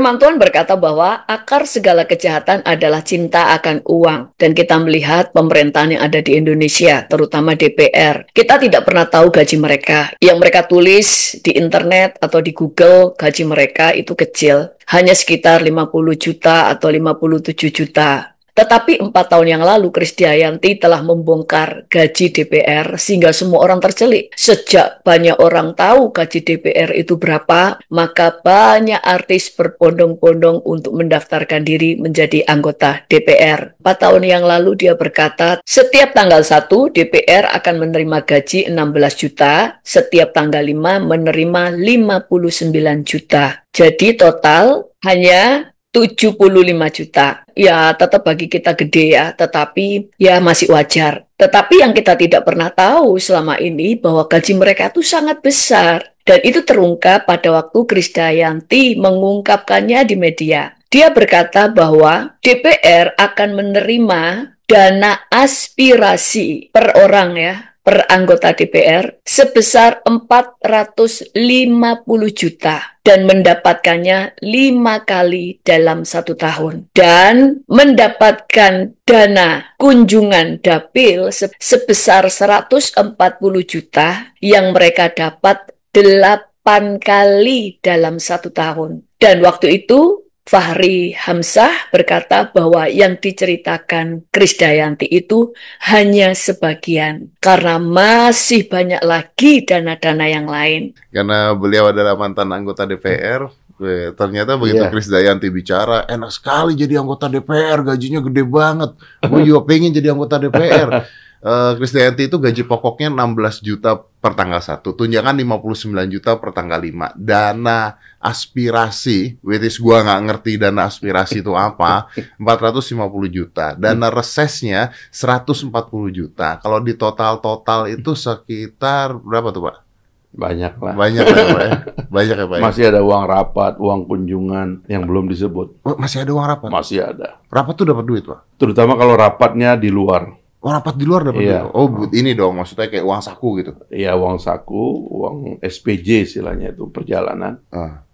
Firman Tuhan berkata bahwa akar segala kejahatan adalah cinta akan uang. Dan kita melihat pemerintahan yang ada di Indonesia, terutama DPR. Kita tidak pernah tahu gaji mereka. Yang mereka tulis di internet atau di Google, gaji mereka itu kecil. Hanya sekitar 50 juta atau 57 juta. Tetapi 4 tahun yang lalu Krisdayanti telah membongkar gaji DPR sehingga semua orang tercelik. Sejak banyak orang tahu gaji DPR itu berapa, maka banyak artis berbondong-bondong untuk mendaftarkan diri menjadi anggota DPR. 4 tahun yang lalu dia berkata, setiap tanggal 1 DPR akan menerima gaji 16 juta, setiap tanggal 5 menerima 59 juta. Jadi total hanya 75 juta. Ya, tetap bagi kita gede ya, tetapi ya masih wajar. Tetapi yang kita tidak pernah tahu selama ini bahwa gaji mereka itu sangat besar. Dan itu terungkap pada waktu Krisdayanti mengungkapkannya di media. Dia berkata bahwa DPR akan menerima dana aspirasi per orang ya, per anggota DPR sebesar 450 juta dan mendapatkannya 5 kali dalam 1 tahun dan mendapatkan dana kunjungan dapil sebesar 140 juta yang mereka dapat 8 kali dalam 1 tahun. Dan waktu itu Fahri Hamzah berkata bahwa yang diceritakan Krisdayanti itu hanya sebagian, karena masih banyak lagi dana-dana yang lain. Karena beliau adalah mantan anggota DPR, ternyata begitu Krisdayanti bicara, enak sekali jadi anggota DPR, gajinya gede banget. Gue juga pengen jadi anggota DPR. Krisdayanti itu gaji pokoknya 16 juta per tanggal 1, tunjangan 59 juta per tanggal 5. Dana aspirasi, which is gua nggak ngerti dana aspirasi itu apa, 450 juta. Dana resesnya 140 juta. Kalau di total itu sekitar berapa tuh, Pak? Banyak lah. Banyak lah, Pak ya. Banyak ya, Pak ya? Masih ada uang rapat, uang kunjungan yang belum disebut. Oh, masih ada uang rapat? Masih ada. Rapat tuh dapat duit, Pak? Terutama kalau rapatnya di luar. Oh, rapat di luar dapat duit? Oh, ini dong, maksudnya kayak uang saku gitu? Iya, uang saku, uang SPJ istilahnya itu, perjalanan.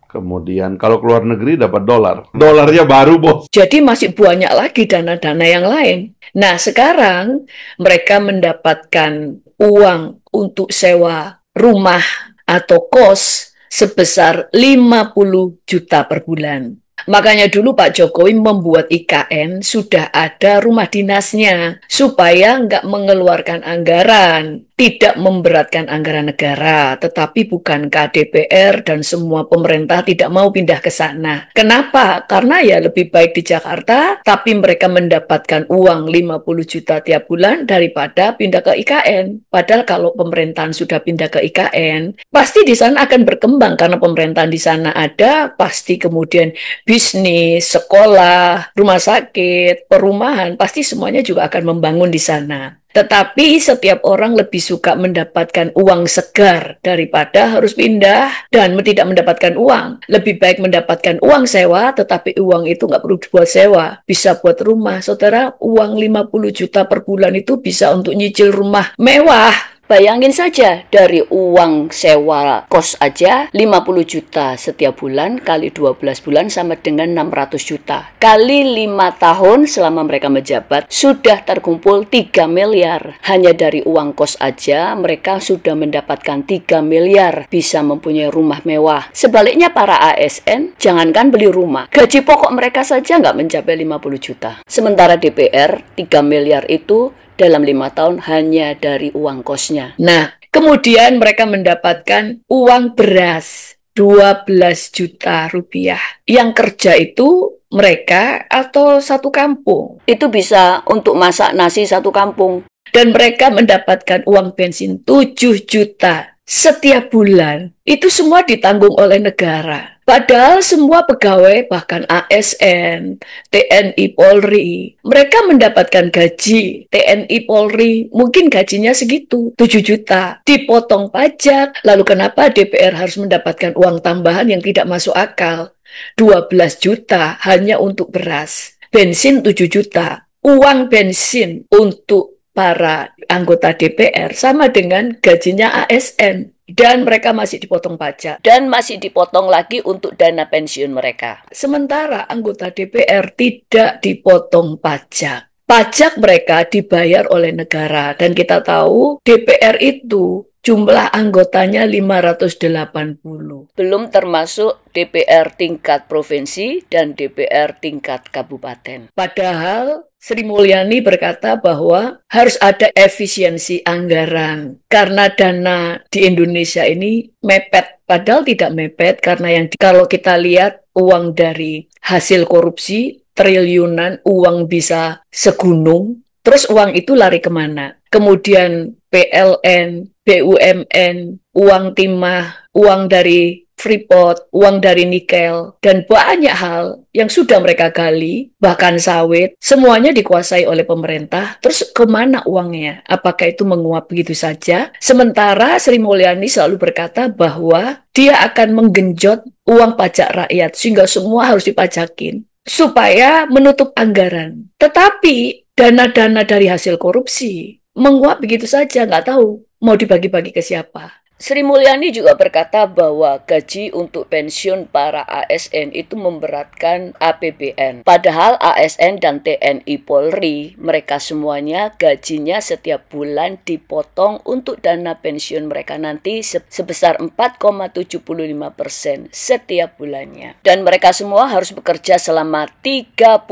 Kemudian kalau keluar negeri dapat dolar. Dolarnya baru, Bos. Jadi masih banyak lagi dana-dana yang lain. Nah, sekarang mereka mendapatkan uang untuk sewa rumah atau kos sebesar 50 juta per bulan. Makanya dulu Pak Jokowi membuat IKN sudah ada rumah dinasnya supaya nggak mengeluarkan anggaran, tidak memberatkan anggaran negara, tetapi bukankah DPR dan semua pemerintah tidak mau pindah ke sana? Kenapa? Karena ya lebih baik di Jakarta, tapi mereka mendapatkan uang 50 juta tiap bulan daripada pindah ke IKN. Padahal kalau pemerintahan sudah pindah ke IKN, pasti di sana akan berkembang karena pemerintahan di sana ada, pasti kemudian bisnis, sekolah, rumah sakit, perumahan, pasti semuanya juga akan membangun di sana. Tetapi setiap orang lebih suka mendapatkan uang segar daripada harus pindah dan tidak mendapatkan uang. Lebih baik mendapatkan uang sewa, tetapi uang itu nggak perlu buat sewa. Bisa buat rumah. Saudara, uang 50 juta per bulan itu bisa untuk nyicil rumah mewah. Bayangin saja, dari uang sewa kos aja 50 juta setiap bulan kali 12 bulan sama dengan 600 juta. Kali 5 tahun selama mereka menjabat sudah terkumpul 3 miliar. Hanya dari uang kos aja mereka sudah mendapatkan 3 miliar, bisa mempunyai rumah mewah. Sebaliknya para ASN, jangankan beli rumah, gaji pokok mereka saja nggak mencapai 50 juta. Sementara DPR 3 miliar itu dalam 5 tahun hanya dari uang kosnya. Nah, kemudian mereka mendapatkan uang beras 12 juta rupiah. Yang kerja itu mereka atau satu kampung. Itu bisa untuk masak nasi satu kampung. Dan mereka mendapatkan uang bensin 7 juta setiap bulan. Itu semua ditanggung oleh negara. Padahal semua pegawai, bahkan ASN, TNI, Polri, mereka mendapatkan gaji. TNI, Polri, mungkin gajinya segitu, 7 juta. Dipotong pajak, lalu kenapa DPR harus mendapatkan uang tambahan yang tidak masuk akal? 12 juta hanya untuk beras. Bensin 7 juta. Uang bensin untuk para anggota DPR sama dengan gajinya ASN. dan mereka masih dipotong pajak dan masih dipotong lagi untuk dana pensiun mereka. Sementara anggota DPR tidak dipotong pajak. Pajak mereka dibayar oleh negara, dan kita tahu DPR itu jumlah anggotanya 580. Belum termasuk DPR tingkat provinsi dan DPR tingkat kabupaten. Padahal Sri Mulyani berkata bahwa harus ada efisiensi anggaran karena dana di Indonesia ini mepet. Padahal tidak mepet karena kalau kita lihat uang dari hasil korupsi triliunan, uang bisa segunung, terus uang itu lari kemana? Kemudian PLN, BUMN, uang timah, uang dari Freeport, uang dari nikel, dan banyak hal yang sudah mereka gali, bahkan sawit, semuanya dikuasai oleh pemerintah. Terus kemana uangnya? Apakah itu menguap begitu saja? Sementara Sri Mulyani selalu berkata bahwa dia akan menggenjot uang pajak rakyat, sehingga semua harus dipajakin, supaya menutup anggaran. Tetapi dana-dana dari hasil korupsi menguap begitu saja, nggak tahu mau dibagi-bagi ke siapa. Sri Mulyani juga berkata bahwa gaji untuk pensiun para ASN itu memberatkan APBN. Padahal ASN dan TNI Polri, mereka semuanya gajinya setiap bulan dipotong untuk dana pensiun mereka nanti sebesar 4,75% setiap bulannya. Dan mereka semua harus bekerja selama 35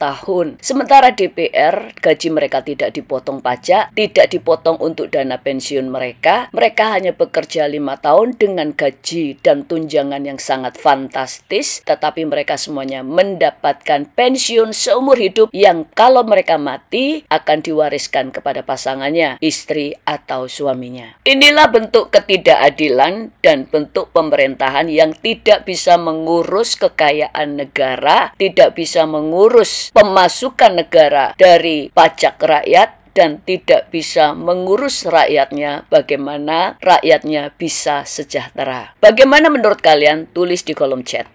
tahun. Sementara DPR, gaji mereka tidak dipotong pajak, tidak dipotong untuk dana pensiun mereka. Mereka hanya bekerja 5 tahun dengan gaji dan tunjangan yang sangat fantastis, tetapi mereka semuanya mendapatkan pensiun seumur hidup yang kalau mereka mati akan diwariskan kepada pasangannya, istri atau suaminya. Inilah bentuk ketidakadilan dan bentuk pemerintahan yang tidak bisa mengurus kekayaan negara, tidak bisa mengurus pemasukan negara dari pajak rakyat, dan tidak bisa mengurus rakyatnya bagaimana rakyatnya bisa sejahtera. Bagaimana menurut kalian? Tulis di kolom chat.